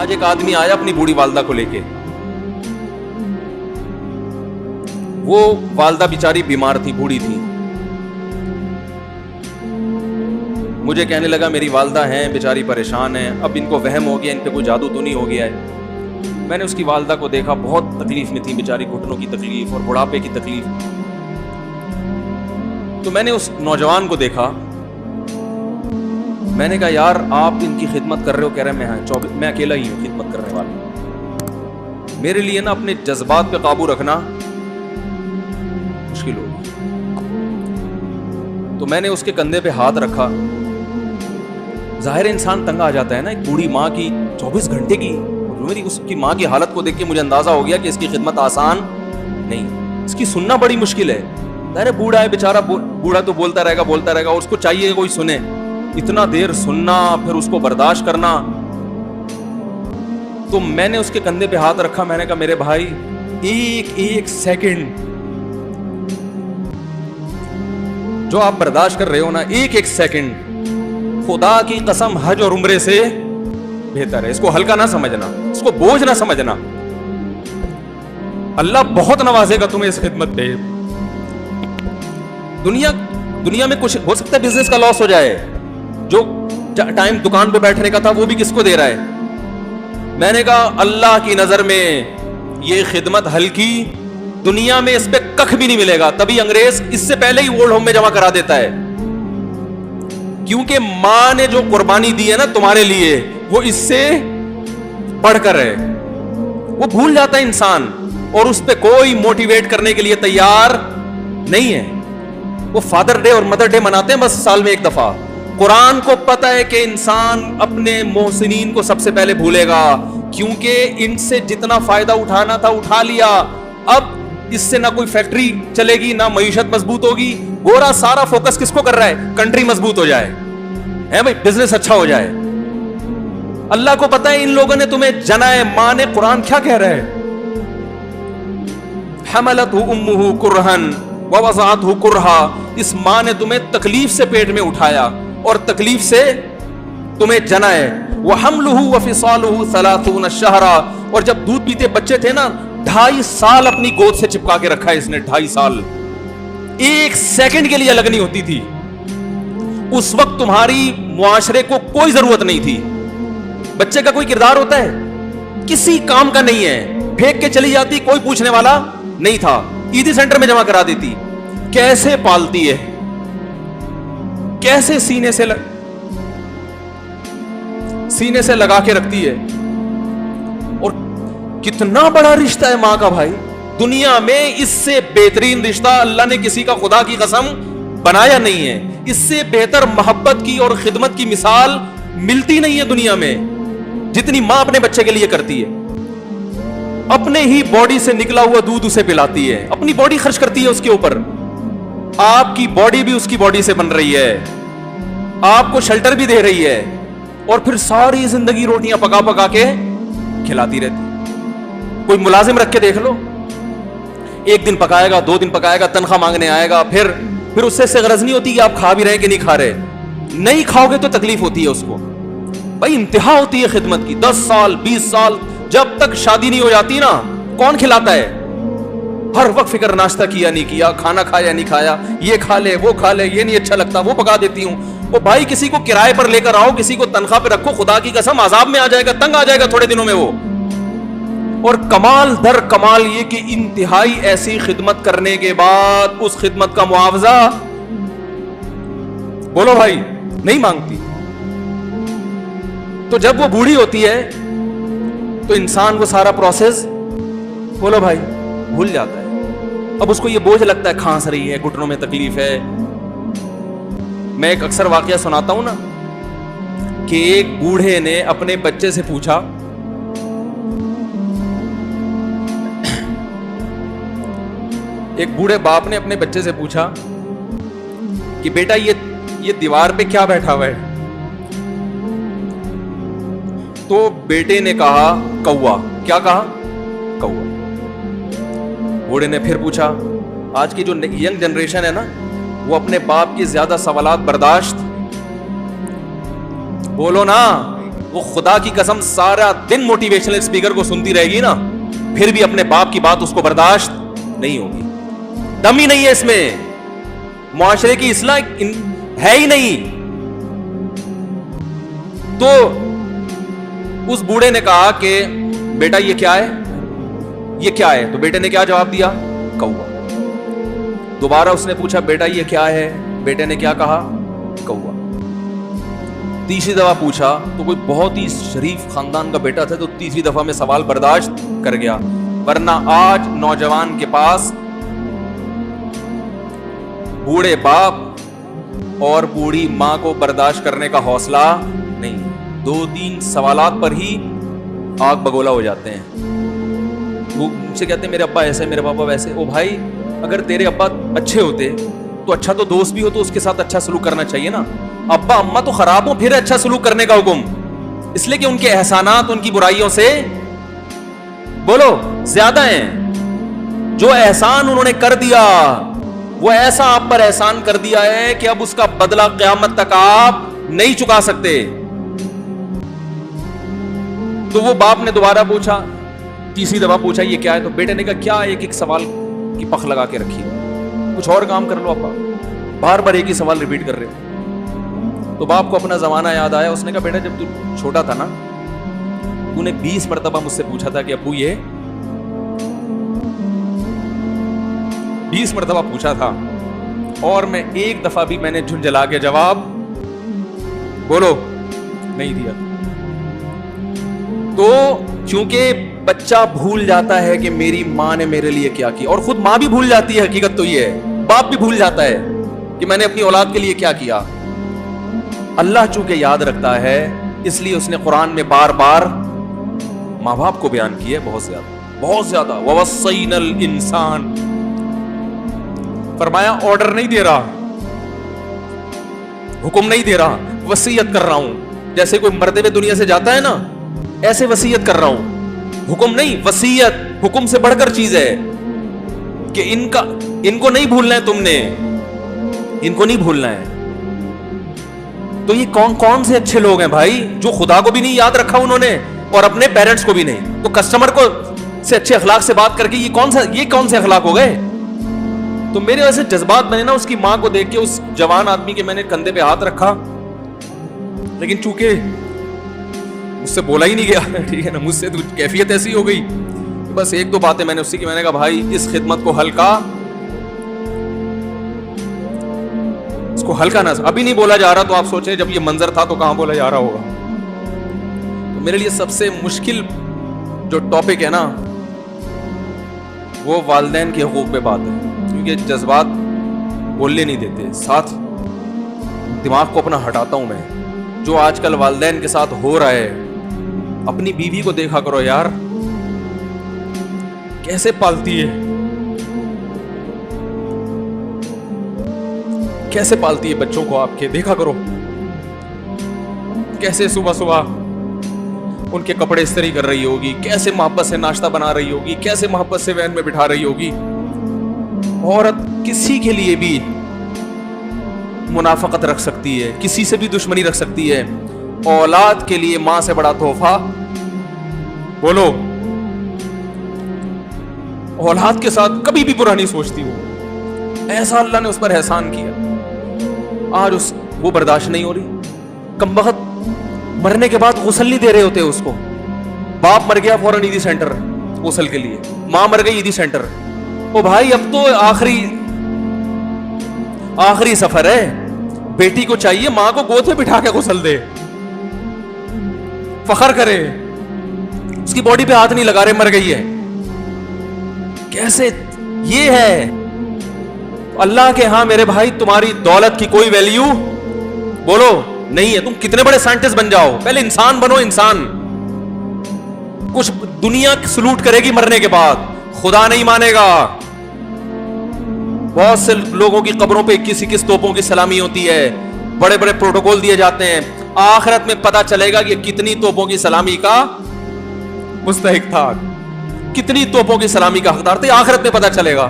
آج ایک آدمی آیا اپنی بوڑھی والدہ کو لے کے, وہ والدہ بیچاری بیمار تھی, بوڑھی تھی. مجھے کہنے لگا میری والدہ ہیں بیچاری پریشان ہیں, اب ان کو وہم ہو گیا, ان پہ کوئی جادو تو نہیں ہو گیا ہے. میں نے اس کی والدہ کو دیکھا, بہت تکلیف میں تھی بیچاری, گھٹنوں کی تکلیف اور بڑھاپے کی تکلیف. تو میں نے اس نوجوان کو دیکھا, میں نے کہا یار آپ ان کی خدمت کر رہے ہو؟ کہہ رہے میں اکیلا ہی ہوں خدمت کرنے والا, میرے لیے نا اپنے جذبات پہ قابو رکھنا مشکل ہوگی. تو میں نے اس کے کندھے پہ ہاتھ رکھا. ظاہر انسان تنگ آ جاتا ہے نا, ایک بوڑھی ماں کی 24 گھنٹے کی, میری اس کی ماں کی حالت کو دیکھ کے مجھے اندازہ ہو گیا کہ اس کی خدمت آسان نہیں, اس کی سننا بڑی مشکل ہے. ظاہر بوڑھا ہے بیچارہ, بوڑھا تو بولتا رہے گا, اور اس کو چاہیے کوئی سنے. اتنا دیر سننا, پھر اس کو برداشت کرنا. تو میں نے اس کے کندھے پہ ہاتھ رکھا, میں نے کہا میرے بھائی ایک سیکنڈ جو آپ برداشت کر رہے ہو نا, ایک سیکنڈ خدا کی قسم حج اور عمرے سے بہتر ہے. اس کو ہلکا نہ سمجھنا, اس کو بوجھ نہ سمجھنا. اللہ بہت نوازے گا تمہیں اس خدمت پہ. دنیا میں کچھ ہو سکتا ہے بزنس کا لاس ہو جائے, جو ٹائم دکان پہ بیٹھنے کا تھا وہ بھی کس کو دے رہا ہے. میں نے کہا اللہ کی نظر میں یہ خدمت ہلکی, دنیا میں اس پہ کخ بھی نہیں ملے گا. تبھی انگریز اس سے پہلے ہی اولڈ ہوم میں جمع کرا دیتا ہے, کیونکہ ماں نے جو قربانی دی ہے نا تمہارے لیے, وہ اس سے بڑھ کر ہے. وہ بھول جاتا ہے انسان, اور اس پہ کوئی موٹیویٹ کرنے کے لیے تیار نہیں ہے. وہ فادر ڈے اور مدر ڈے مناتے ہیں بس سال میں ایک دفعہ. قرآن کو پتا ہے کہ انسان اپنے محسنین کو سب سے پہلے بھولے گا, کیونکہ ان سے جتنا فائدہ اٹھانا تھا اٹھا لیا. اب اس سے نہ کوئی فیکٹری چلے گی, نہ معیشت مضبوط ہوگی. گورا سارا فوکس کس کو کر رہا ہے؟ کنٹری مضبوط ہو جائے, ہے بھائی, بزنس اچھا ہو جائے. اللہ کو پتا ہے ان لوگوں نے تمہیں جنا ہے. ماں نے, قرآن کیا کہہ رہا ہے؟ حملتہ امہ کرہن ووضعتہ کرہا. اس ماں نے تمہیں تکلیف سے پیٹ میں اٹھایا اور تکلیف سے تمہیں جنا ہے. وحملہ وفصالہ 30 شہرا. اور جب دودھ پیتے بچے تھے نا, 2.5 سال اپنی گود سے چپکا کے رکھا ہے اس نے. 2.5 سال, ایک سیکنڈ کے لیے الگ نہیں ہوتی تھی. اس وقت تمہاری معاشرے کو کوئی ضرورت نہیں تھی. بچے کا کوئی کردار ہوتا ہے؟ کسی کام کا نہیں ہے. پھینک کے چلی جاتی, کوئی پوچھنے والا نہیں تھا. عیدی سینٹر میں جمع کرا دیتی. کیسے پالتی ہے, کیسے سینے سے لگا کے رکھتی ہے. اور کتنا بڑا رشتہ ہے ماں کا بھائی. دنیا میں اس سے بہترین رشتہ اللہ نے کسی کا خدا کی قسم بنایا نہیں ہے. اس سے بہتر محبت کی اور خدمت کی مثال ملتی نہیں ہے دنیا میں, جتنی ماں اپنے بچے کے لیے کرتی ہے. اپنے ہی باڈی سے نکلا ہوا دودھ اسے پلاتی ہے, اپنی باڈی خرچ کرتی ہے اس کے اوپر. آپ کی باڈی بھی اس کی باڈی سے بن رہی ہے, آپ کو شیلٹر بھی دے رہی ہے, اور پھر ساری زندگی روٹیاں پکا پکا کے کھلاتی رہتی. کوئی ملازم رکھ کے دیکھ لو, 1 دن پکائے گا, 2 دن پکائے گا, تنخواہ مانگنے آئے گا, پھر اس سے غرض نہیں ہوتی کہ آپ کھا بھی رہے کہ نہیں کھا رہے. نہیں کھاؤ گے تو تکلیف ہوتی ہے اس کو. بھائی انتہا ہوتی ہے خدمت کی. 10 سال 20 سال جب تک شادی نہیں ہو جاتی نا, کون کھلاتا ہے؟ ہر وقت فکر, ناشتہ کیا نہیں کیا, کھانا کھایا نہیں کھایا, یہ کھا لے وہ کھا لے, یہ نہیں اچھا لگتا وہ پکا دیتی ہوں. وہ بھائی کسی کو کرائے پر لے کر آؤ, کسی کو تنخواہ پہ رکھو, خدا کی قسم عذاب میں آ جائے گا, تنگ آ جائے گا تھوڑے دنوں میں وہ. اور کمال در کمال یہ کہ انتہائی ایسی خدمت کرنے کے بعد اس خدمت کا معاوضہ بولو بھائی نہیں مانگتی. تو جب وہ بوڑھی ہوتی ہے تو انسان وہ سارا پروسیس بولو بھائی بھول جاتا ہے. اب اس کو یہ بوجھ لگتا ہے, کھانس رہی ہے, گھٹنوں میں تکلیف ہے. میں ایک اکثر واقعہ سناتا ہوں نا, کہ ایک بوڑھے نے اپنے بچے سے پوچھا, ایک بوڑھے باپ نے اپنے بچے سے پوچھا کہ بیٹا یہ دیوار پہ کیا بیٹھا ہوا ہے؟ تو بیٹے نے کہا کوا. کیا کہا؟ کوا. بوڑھے نے پھر پوچھا, آج کی جو ینگ جنریشن ہے نا, وہ اپنے باپ کی زیادہ سوالات برداشت بولو نا وہ خدا کی قسم سارا دن موٹیویشنل اسپیکر کو سنتی رہے گی نا, پھر بھی اپنے باپ کی بات اس کو برداشت نہیں ہوگی. دم ہی نہیں ہے اس میں, معاشرے کی اصلاح ہے ہی نہیں. تو اس بوڑھے نے کہا کہ بیٹا یہ کیا ہے, یہ کیا ہے؟ تو بیٹے نے کیا جواب دیا؟ کوا. دوبارہ اس نے پوچھا بیٹا یہ کیا ہے؟ بیٹے نے کیا کہا؟ کوا. تیسری دفعہ پوچھا تو کوئی بہت ہی شریف خاندان کا بیٹا تھا, تو تیسری دفعہ میں سوال برداشت کر گیا. ورنہ آج نوجوان کے پاس بوڑھے باپ اور بوڑھی ماں کو برداشت کرنے کا حوصلہ نہیں. 2-3 سوالات پر ہی آگ بگولا ہو جاتے ہیں. وہ مجھ سے کہتے ہیں میرے ابا ایسے, میرے پاپا ویسے. او بھائی, اگر تیرے ابا اچھے ہوتے تو اچھا تو دوست بھی ہو تو اس کے ساتھ اچھا سلوک کرنا چاہیے نا. ابا اماں تو خراب ہوں, پھر اچھا سلوک کرنے کا حکم, اس لیے کہ ان کے احسانات ان کی برائیوں سے بولو زیادہ ہیں. جو احسان انہوں نے کر دیا وہ ایسا آپ پر احسان کر دیا ہے کہ اب اس کا بدلہ قیامت تک آپ نہیں چکا سکتے. تو وہ باپ نے دوبارہ پوچھا, تیسری دفعہ پوچھا یہ کیا ہے؟ تو بیٹے نے کہا کیا ایک سوال کی پخ لگا کے رکھی, کچھ اور کام کر لو ابا, بار بار ایک ہی سوال ریپیٹ کر رہے. تو باپ کو اپنا زمانہ یاد آیا. اس نے کہا بیٹا جب تو چھوٹا تھا نا, تو نے 20 مرتبہ مجھ سے پوچھا تھا کہ ابو یہ 20 مرتبہ پوچھا تھا, اور میں ایک دفعہ بھی میں نے جھنجھلا کے جواب بولو نہیں دیا. تو چونکہ بچہ بھول جاتا ہے کہ میری ماں نے میرے لیے کیا کیا, اور خود ماں بھی بھول جاتی ہے, حقیقت تو یہ ہے, باپ بھی بھول جاتا ہے کہ میں نے اپنی اولاد کے لیے کیا کیا. اللہ چونکہ یاد رکھتا ہے اس لیے اس نے قرآن میں بار بار ماں باپ کو بیان کیا ہے, بہت زیادہ. وَوَصَّيْنَا الْإِنسَانَ, فرمایا آرڈر نہیں دے رہا, حکم نہیں دے رہا, وصیت کر رہا ہوں. جیسے کوئی مرتے ہوئے دنیا سے جاتا ہے نا, ایسے وصیت کر رہا ہوں. حکم نہیں, وصیت. حکم سے بڑھ کر چیز ہے کہ ان کو نہیں بھولنا ہے, تم نے ان کو نہیں بھولنا ہے. تو یہ کون سے اچھے لوگ ہیں بھائی, جو خدا کو بھی نہیں یاد رکھا انہوں نے اور اپنے پیرنٹس کو بھی نہیں. تو کسٹمر کو سے اچھے اخلاق سے بات کر کے یہ کون سے اخلاق ہو گئے؟ تو میرے ویسے جذبات بنے نا اس کی ماں کو دیکھ کے, اس جوان آدمی کے میں نے کندھے پہ ہاتھ رکھا, لیکن چونکہ مجھ سے بولا ہی نہیں گیا, ٹھیک ہے نا, مجھ سے تو کیفیت ایسی ہو گئی, بس 1-2 باتیں میں نے اس سے کی. میں نے کہا بھائی اس خدمت کو ہلکا, اس کو ہلکا نہ, ابھی نہیں بولا جا رہا تو آپ سوچیں جب یہ منظر تھا تو کہاں بولا جا رہا ہوگا. تو میرے لیے سب سے مشکل جو ٹاپک ہے نا وہ والدین کے حقوق پہ بات ہے, کیونکہ جذبات بولنے نہیں دیتے, ساتھ دماغ کو اپنا ہٹاتا ہوں میں. جو آج کل والدین کے ساتھ ہو رہا ہے, اپنی بیوی کو دیکھا کرو یار, کیسے پالتی ہے, کیسے پالتی ہے بچوں کو. آپ کے دیکھا کرو کیسے صبح صبح ان کے کپڑے استری کر رہی ہوگی, کیسے محبت سے ناشتہ بنا رہی ہوگی, کیسے محبت سے وین میں بٹھا رہی ہوگی. عورت کسی کے لیے بھی منافقت رکھ سکتی ہے, کسی سے بھی دشمنی رکھ سکتی ہے. اولاد کے لیے ماں سے بڑا تحفہ بولو, اولاد کے ساتھ کبھی بھی برا نہیں سوچتی. ایسا اللہ نے اس پر احسان کیا, آج وہ برداشت نہیں ہو رہی. کمبخت مرنے کے بعد غسل نہیں دے رہے ہوتے اس کو. باپ مر گیا فوراً عیدی سینٹر غسل کے لیے, ماں مر گئی عیدی سینٹر. او بھائی اب تو آخری سفر ہے, بیٹی کو چاہیے ماں کو گود میں بٹھا کے غسل دے, فخر کرے, اس کی باڈی پہ ہاتھ نہیں لگا رہے, مر گئی ہے. کیسے یہ ہے اللہ کے ہاں میرے بھائی, تمہاری دولت کی کوئی ویلیو بولو نہیں ہے. تم کتنے بڑے سائنٹسٹ بن جاؤ, پہلے انسان بنو. انسان کچھ دنیا سلوٹ کرے گی مرنے کے بعد, خدا نہیں مانے گا. بہت سے لوگوں کی قبروں پہ 21 توپوں کی سلامی ہوتی ہے, بڑے بڑے پروٹوکول دیے جاتے ہیں. آخرت میں پتا چلے گا کہ کتنی توپوں کی سلامی کا مستحق تھا, کتنی توپوں کی سلامی کا حقدار تھے, آخرت میں پتا چلے گا.